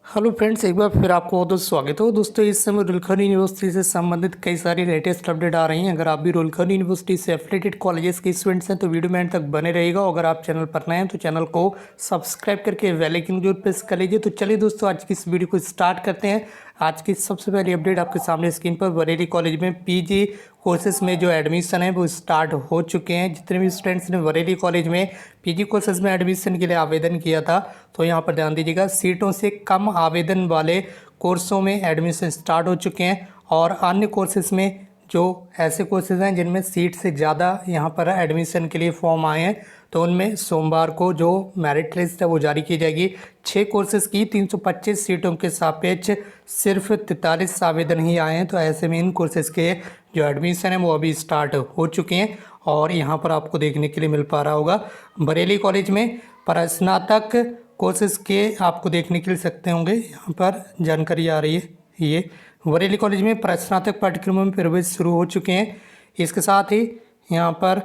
Hello friends, एक बार फिर आपको बहुत स्वागत हो दोस्तों। इस समय रुलखन यूनिवर्सिटी से संबंधित कई सारी लेटेस्ट अपडेट आ रही हैं। अगर आप भी रुलखन यूनिवर्सिटी से एफिलिएटेड कॉलेजेस के स्टूडेंट्स हैं तो वीडियो में एंड तक बने रहेगा। अगर आप चैनल पर नए हैं तो चैनल को सब्सक्राइब करके बेल आइकन जरूर प्रेस कर लीजिए। तो चलिए दोस्तों, आज की इस वीडियो को स्टार्ट करते हैं। आज की सबसे पहली अपडेट आपके सामने स्क्रीन पर बरेली कॉलेज में पीजी कोर्सेज में जो एडमिशन है वो स्टार्ट हो चुके हैं। जितने भी स्टूडेंट्स ने बरेली कॉलेज में पीजी कोर्सेज में एडमिशन के लिए आवेदन किया था तो यहाँ पर ध्यान दीजिएगा, सीटों से कम आवेदन वाले कोर्सों में एडमिशन स्टार्ट हो चुके हैं। और अन्य कोर्सेज में जो ऐसे कोर्सेज हैं जिनमें सीट से ज़्यादा यहाँ पर एडमिशन के लिए फॉर्म आए हैं तो उनमें सोमवार को जो मेरिट लिस्ट है वो जारी की जाएगी। 6 कोर्सेज की 325 सीटों के सापेक्ष सिर्फ 43 आवेदन ही आए हैं। तो ऐसे में इन कोर्सेज के जो एडमिशन है वो अभी स्टार्ट हो चुके हैं। और यहाँ पर आपको देखने के लिए मिल पा रहा होगा बरेली कॉलेज में स्नातक कोर्सेज के आपको देखने के लिए सकते होंगे। यहाँ पर जानकारी आ रही है, ये बरेली कॉलेज में स्नातक पाठ्यक्रमों में प्रवेश शुरू हो चुके हैं। इसके साथ ही यहाँ पर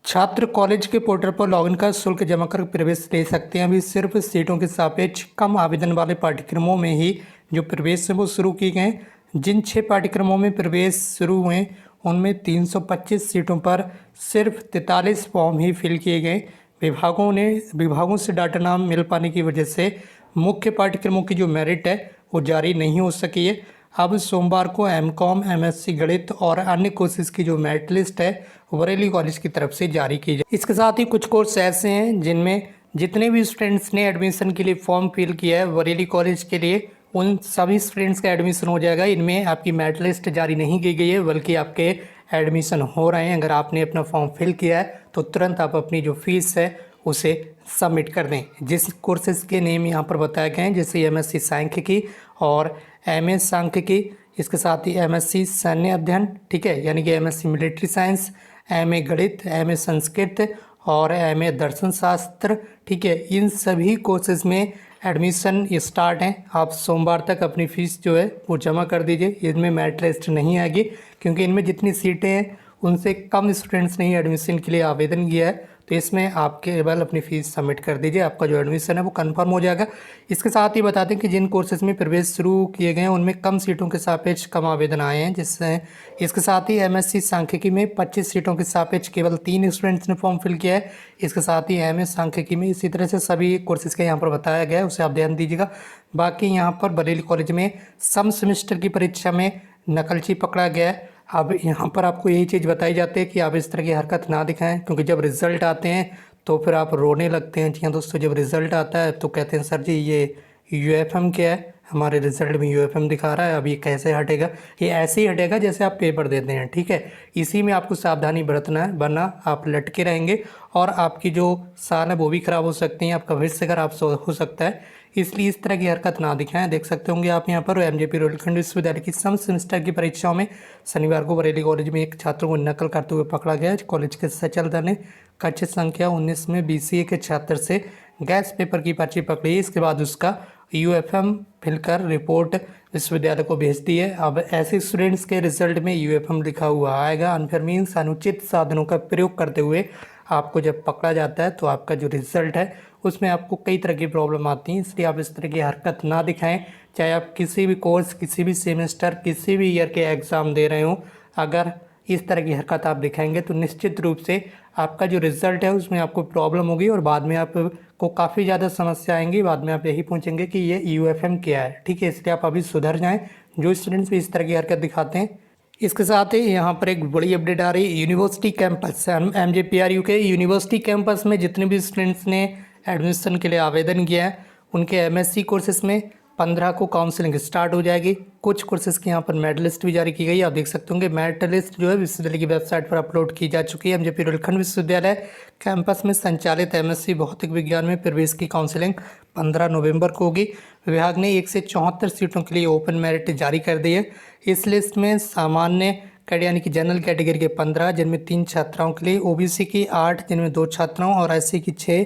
छात्र कॉलेज के पोर्टल पर लॉगिन कर शुल्क जमा कर प्रवेश ले सकते हैं। अभी सिर्फ सीटों के सापेक्ष कम आवेदन वाले पाठ्यक्रमों में ही जो प्रवेश है वो शुरू किए गए। जिन 6 पाठ्यक्रमों में प्रवेश शुरू हुए उनमें 325 सीटों पर सिर्फ 43 फॉर्म ही फिल किए गए। विभागों से डाटा ना मिल पाने की वजह से मुख्य पाठ्यक्रमों की जो मेरिट है वो जारी नहीं हो सकी है। अब सोमवार को एमकॉम, एमएससी गणित और अन्य कोर्सेज की जो मेरिट लिस्ट है बरेली कॉलेज की तरफ से जारी की जाए। इसके साथ ही कुछ कोर्स ऐसे हैं जिनमें जितने भी स्टूडेंट्स ने एडमिशन के लिए फॉर्म फिल किया है बरेली कॉलेज के लिए, उन सभी स्टूडेंट्स का एडमिशन हो जाएगा। इनमें आपकी मेरिट लिस्ट जारी नहीं की गई है बल्कि आपके एडमिशन हो रहे हैं। अगर आपने अपना फॉर्म फिल किया है तो तुरंत आप अपनी जो फीस है उसे सबमिट कर दें। जिस कोर्सेज के नेम यहाँ पर बताए गए हैं जैसे एमएससी सांख्यिकी और एमए सांख्यिकी, इसके साथ ही एमएससी सैन्य अध्ययन, ठीक है, यानी कि एमएससी मिलिट्री साइंस, एमए गणित, एमए संस्कृत और एमए दर्शन शास्त्र, ठीक है, इन सभी कोर्सेज में एडमिशन स्टार्ट हैं। आप सोमवार तक अपनी फ़ीस जो है वो जमा कर दीजिए। इनमें मेरिट लिस्ट नहीं आएगी क्योंकि इनमें जितनी सीटें हैं उनसे कम स्टूडेंट्स ने एडमिशन के लिए आवेदन किया है। तो इसमें आप केवल अपनी फ़ीस सबमिट कर दीजिए, आपका जो एडमिशन है वो कंफर्म हो जाएगा। इसके साथ ही बता दें कि जिन कोर्सेज में प्रवेश शुरू किए गए हैं उनमें कम सीटों के सापेक्ष कम आवेदन आए हैं। जिससे इसके साथ ही एमएससी सांख्यिकी में 25 सीटों के सापेक्ष केवल 3 स्टूडेंट्स ने फॉर्म फिल किया है। इसके साथ ही एमए सांख्यिकी में इसी तरह से सभी कोर्सेज का यहाँ पर बताया गया है, उसे आप ध्यान दीजिएगा। बाकी यहाँ पर बरेली कॉलेज में सम सेमेस्टर की परीक्षा में नकलची पकड़ा गया है। अब यहाँ पर आपको यही चीज़ बताई जाती है कि आप इस तरह की हरकत ना दिखाएं क्योंकि जब रिज़ल्ट आते हैं तो फिर आप रोने लगते हैं। जी हाँ दोस्तों, जब रिज़ल्ट आता है तो कहते हैं सर जी ये यूएफएम क्या है, हमारे रिज़ल्ट में यूएफएम दिखा रहा है, अब ये कैसे हटेगा। ये ऐसे ही हटेगा जैसे आप पेपर देते हैं, ठीक है। इसी में आपको सावधानी बरतना है, वरना आप लटके रहेंगे और आपकी जो साल है वो भी ख़राब हो सकती हैं, आपका भविष्य खराब हो सकता है। इसलिए इस तरह की हरकत ना दिखाएं। देख सकते होंगे आप यहाँ पर एमजेपी रुलखंड विश्वविद्यालय की सम सेमेस्टर की परीक्षाओं में शनिवार को बरेली कॉलेज में एक छात्र को नकल करते हुए पकड़ा गया। कॉलेज के सचल ने कक्ष संख्या 19 में बीसीए के छात्र से गैस पेपर की पर्ची पकड़ी। इसके बाद उसका यूएफएम फिल कर रिपोर्ट विश्वविद्यालय को भेज दी है। अब ऐसे स्टूडेंट्स के रिजल्ट में यूएफएम लिखा हुआ आएगा। अनफेयर मीन्स अनुचित साधनों का प्रयोग करते हुए आपको जब पकड़ा जाता है तो आपका जो रिजल्ट है उसमें आपको कई तरह की प्रॉब्लम आती हैं। इसलिए आप इस तरह की हरकत ना दिखाएं। चाहे आप किसी भी कोर्स, किसी भी सेमेस्टर, किसी भी ईयर के एग्ज़ाम दे रहे हो, अगर इस तरह की हरकत आप दिखाएंगे तो निश्चित रूप से आपका जो रिज़ल्ट है उसमें आपको प्रॉब्लम होगी और बाद में आपको काफ़ी ज़्यादा समस्या आएंगी। बाद में आप यही पूछेंगे कि ये यूएफएम क्या है, ठीक है। इसलिए आप अभी सुधर जाएं जो स्टूडेंट्स भी इस तरह की हरकत दिखाते हैं। इसके साथ ही यहाँ पर एक बड़ी अपडेट आ रही है यूनिवर्सिटी कैंपस एमजेपीआरयू के यूनिवर्सिटी कैंपस में जितने भी स्टूडेंट्स ने एडमिशन के लिए आवेदन किया है उनके एमएससी कोर्सेज में 15 को काउंसलिंग स्टार्ट हो जाएगी। कुछ कोर्सेज की यहाँ पर मेरिट लिस्ट भी जारी की गई। आप देख सकते होंगे मेरिट लिस्ट जो है विश्वविद्यालय की वेबसाइट पर अपलोड की जा चुकी है। एमजेपी रुलखंड विश्वविद्यालय कैंपस में संचालित एमएससी भौतिक विज्ञान में प्रवेश की काउंसलिंग 15 नवंबर को होगी। विभाग ने 1 से 74 सीटों के लिए ओपन मेरिट जारी कर दी है। इस लिस्ट में सामान्य कैटेगरी यानी कि जनरल कैटेगरी के 15, जिनमें 3 छात्राओं के लिए, ओबीसी की 8 जिनमें 2 छात्राओं और एससी की 6,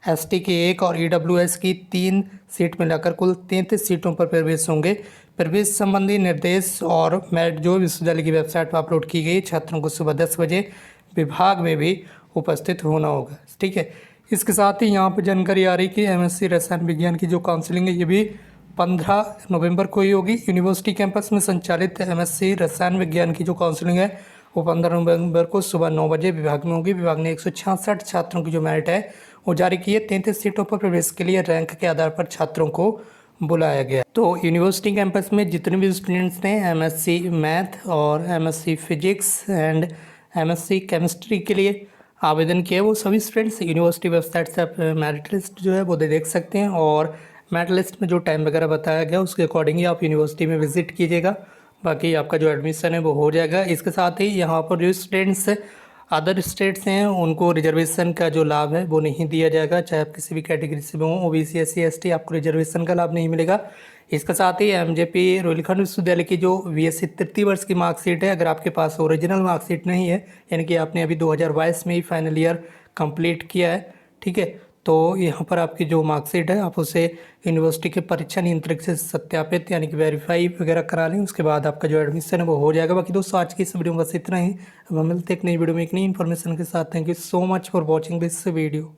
एसटी की 1 और ईडब्ल्यूएस की 3 सीट मिलाकर कुल 33 सीटों पर प्रवेश होंगे। प्रवेश संबंधी निर्देश और मेरिट जो विश्वविद्यालय की वेबसाइट पर अपलोड की गई। छात्रों को सुबह 10 बजे विभाग में भी उपस्थित होना होगा, ठीक है। इसके साथ ही यहाँ पर जानकारी आ रही कि एमएससी रसायन विज्ञान की जो काउंसलिंग है ये भी 15 नवंबर को ही होगी। यूनिवर्सिटी कैंपस में संचालित एमएससी रसायन विज्ञान की जो काउंसलिंग है वो 15 नवंबर को सुबह 9 बजे विभाग में होगी। विभाग ने 166 छात्रों की जो मेरिट है वो जारी की है। 33 सीटों पर प्रवेश के लिए रैंक के आधार पर छात्रों को बुलाया गया। तो यूनिवर्सिटी कैंपस में जितने भी स्टूडेंट्स ने एमएससी मैथ और MSc physics and MSc chemistry के लिए आवेदन किया है वो सभी स्टूडेंट्स यूनिवर्सिटी वेबसाइट से आप मेरिट लिस्ट जो है वो देख सकते हैं, और मेरिट लिस्ट में जो टाइम वगैरह बताया गया उसके अकॉर्डिंग ही आप यूनिवर्सिटी में विजिट कीजिएगा। बाकी आपका जो एडमिशन है वो हो जाएगा। इसके साथ ही यहाँ पर जो स्टूडेंट्स अदर स्टेट्स हैं उनको रिजर्वेशन का जो लाभ है वो नहीं दिया जाएगा, चाहे आप किसी भी कैटेगरी से हो, ओबीसी SC ST, आपको रिजर्वेशन का लाभ नहीं मिलेगा। इसके साथ ही एमजेपी रोहिलखंड विश्वविद्यालय की जो बीएससी तृतीय वर्ष की मार्कशीट है, अगर आपके पास ओरिजिनल मार्कशीट नहीं है, यानी कि आपने अभी 2022 में ही फाइनल ईयर कंप्लीट किया है, ठीक है, तो यहाँ पर आपकी जो मार्कशीट है आप उसे यूनिवर्सिटी के परीक्षा नियंत्रक से सत्यापित यानी कि वेरीफाई वगैरह करा लें, उसके बाद आपका जो एडमिशन है वो हो जाएगा। बाकी दोस्तों आज की इस वीडियो में बस इतना ही। अब हम मिलते हैं एक नई वीडियो में एक नई इन्फॉर्मेशन के साथ। Thank you so much for watching this video.